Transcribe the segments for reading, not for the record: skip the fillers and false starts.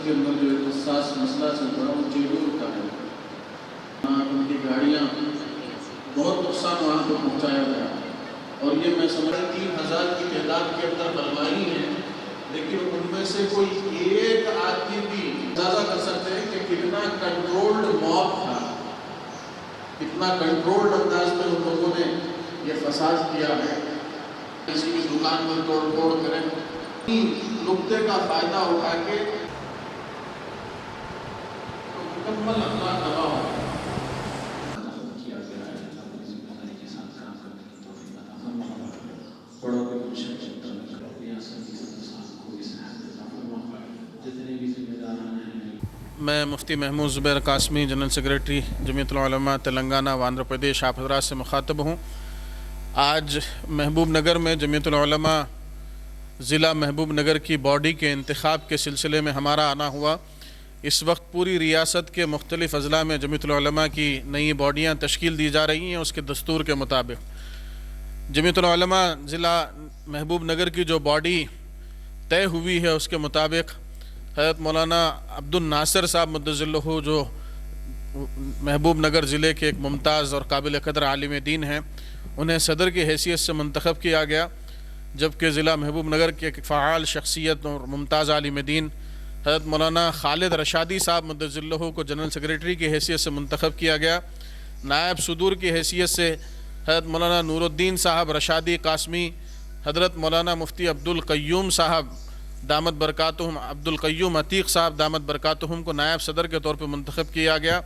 کے اندر جو ایک حساس مسئلہ چل رہا ہے وہ جیلور کا ہے. ان کی گاڑیاں بہت نقصان وہاں پہ پہنچایا گیا اور یہ میں سمجھتا 3000 کی تعداد کے اندر بلوائی ہیں، لیکن ان میں سے کوئی ایک آدمی بھی اندازہ کر سکتے ہیں کہ کتنا کنٹرولڈ موب تھا، کتنا کنٹرولڈ انداز میں ان لوگوں نے یہ فساد کیا ہے. کسی بھی دکان میں توڑ پھوڑ کریں، نقطے کا فائدہ اٹھا کے مکمل اپنا دباؤ میں مفتی محمود زبیر قاسمی جنرل سیکریٹری جمعیت العلماء تلنگانہ و آندھرا پردیش آپ حضرات سے مخاطب ہوں. آج محبوب نگر میں جمعیت العلماء ضلع محبوب نگر کی باڈی کے انتخاب کے سلسلے میں ہمارا آنا ہوا. اس وقت پوری ریاست کے مختلف اضلاع میں جمعیت العلماء کی نئی باڈیاں تشکیل دی جا رہی ہیں. اس کے دستور کے مطابق جمعیت العلماء ضلع محبوب نگر کی جو باڈی طے ہوئی ہے اس کے مطابق حضرت مولانا عبد الناصر صاحب مدظ اللہ جو محبوب نگر ضلع کے ایک ممتاز اور قابل قدر عالم دین ہیں، انہیں صدر کی حیثیت سے منتخب کیا گیا، جبکہ ضلع محبوب نگر کے ایک فعال شخصیت اور ممتاز عالم دین حضرت مولانا خالد رشادی صاحب مدظ اللہ کو جنرل سیکریٹری کی حیثیت سے منتخب کیا گیا. نائب صدور کی حیثیت سے حضرت مولانا نور الدین صاحب رشادی قاسمی، حضرت مولانا مفتی عبد القیوم صاحب دامت برکاتہم، عبد القیوم عتیق صاحب دامت برکاتہم کو نائب صدر کے طور پر منتخب کیا گیا،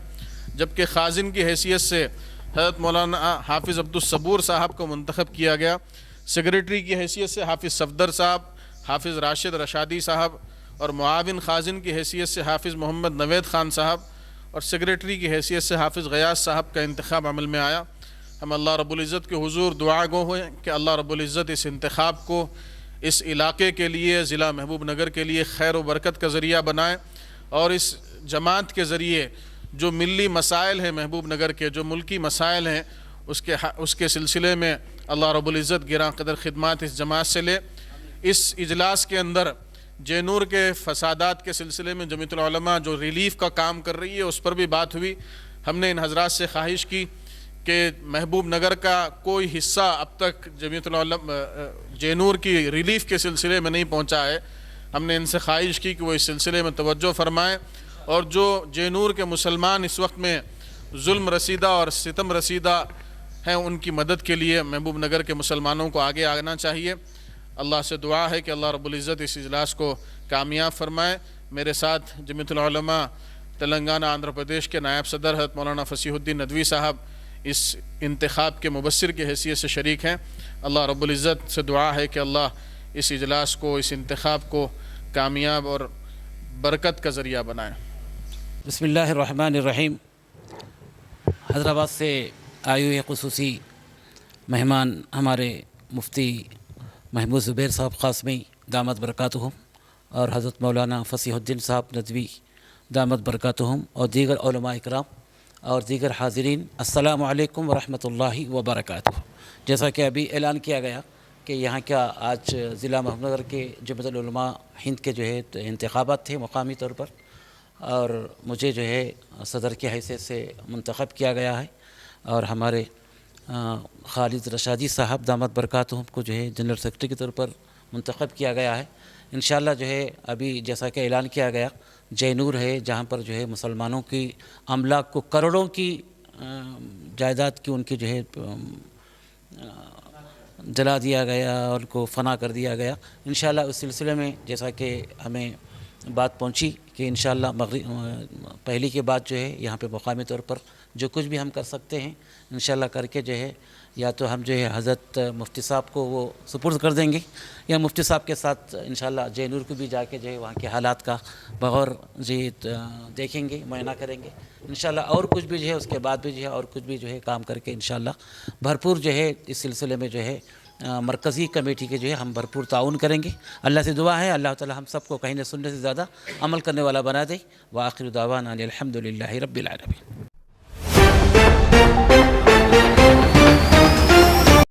جبکہ خازن کی حیثیت سے حضرت مولانا حافظ عبد الصبور صاحب کو منتخب کیا گیا. سیکریٹری کی حیثیت سے حافظ صفدر صاحب، حافظ راشد رشادی صاحب، اور معاون خازن کی حیثیت سے حافظ محمد نوید خان صاحب، اور سیکریٹری کی حیثیت سے حافظ غیاث صاحب کا انتخاب عمل میں آیا. ہم اللہ رب العزت کے حضور دعا گو ہوئے کہ اللہ رب العزت اس انتخاب کو اس علاقے کے لیے، ضلع محبوب نگر کے لیے خیر و برکت کا ذریعہ بنائے، اور اس جماعت کے ذریعے جو ملی مسائل ہیں محبوب نگر کے، جو ملکی مسائل ہیں، اس کے سلسلے میں اللہ رب العزت گراں قدر خدمات اس جماعت سے لے. اس اجلاس کے اندر جینور کے فسادات کے سلسلے میں جمعیت العلماء جو ریلیف کا کام کر رہی ہے اس پر بھی بات ہوئی. ہم نے ان حضرات سے خواہش کی کہ محبوب نگر کا کوئی حصہ اب تک جمعیت العلماء جینور کی ریلیف کے سلسلے میں نہیں پہنچا ہے. ہم نے ان سے خواہش کی کہ وہ اس سلسلے میں توجہ فرمائیں، اور جو جینور کے مسلمان اس وقت میں ظلم رسیدہ اور ستم رسیدہ ہیں ان کی مدد کے لیے محبوب نگر کے مسلمانوں کو آگے آنا چاہیے. اللہ سے دعا ہے کہ اللہ رب العزت اس اجلاس کو کامیاب فرمائے. میرے ساتھ جمعیت العلماء تلنگانہ آندھرا پردیش کے نائب صدر حضرت مولانا فصیح الدین ندوی صاحب اس انتخاب کے مبصر کی حیثیت سے شریک ہیں. اللہ رب العزت سے دعا ہے کہ اللہ اس اجلاس کو، اس انتخاب کو کامیاب اور برکت کا ذریعہ بنائے. بسم اللہ الرحمن الرحیم. حیدرآباد سے آئے ہوئے خصوصی مہمان ہمارے مفتی محمود زبیر صاحب قاسمی دامت برکاتہم، اور حضرت مولانا فصیح الدین صاحب ندوی دامت برکاتہم، اور دیگر علماء اکرام اور دیگر حاضرین، السلام علیکم ورحمۃ اللہ وبرکاتہ. جیسا کہ ابھی اعلان کیا گیا کہ یہاں کا آج ضلع محبوب نگر کے جمعیت العلماء ہند کے جو ہے انتخابات تھے مقامی طور پر، اور مجھے جو ہے صدر کی حیثیت سے منتخب کیا گیا ہے، اور ہمارے خالد رشادی صاحب دامت برکاتہم کو جو ہے جنرل سیکرٹری کے طور پر منتخب کیا گیا ہے. انشاءاللہ جو ہے ابھی جیسا کہ اعلان کیا گیا جینور ہے جہاں پر جو ہے مسلمانوں کی املاک کو کروڑوں کی جائیداد کی ان کی جو ہے جلا دیا گیا اور ان کو فنا کر دیا گیا. انشاءاللہ اس سلسلے میں جیسا کہ ہمیں بات پہنچی کہ انشاءاللہ پہلی کے بعد جو ہے یہاں پہ مقامی طور پر جو کچھ بھی ہم کر سکتے ہیں انشاءاللہ کر کے جو ہے یا تو ہم جو ہے حضرت مفتی صاحب کو وہ سپرد کر دیں گے، یا مفتی صاحب کے ساتھ انشاءاللہ جینور کو بھی جا کے جو ہے وہاں کے حالات کا بغور جی دیکھیں گے، معائنہ کریں گے انشاءاللہ. اور کچھ بھی جو ہے اس کے بعد بھی جو ہے اور کچھ بھی جو ہے کام کر کے انشاءاللہ بھرپور جو ہے اس سلسلے میں جو ہے مرکزی کمیٹی کے جو ہے ہم بھرپور تعاون کریں گے. اللہ سے دعا ہے اللہ تعالی ہم سب کو کہنے سننے سے زیادہ عمل کرنے والا بنا دے. وآخر دعوانا الحمد للہ رب العالمین.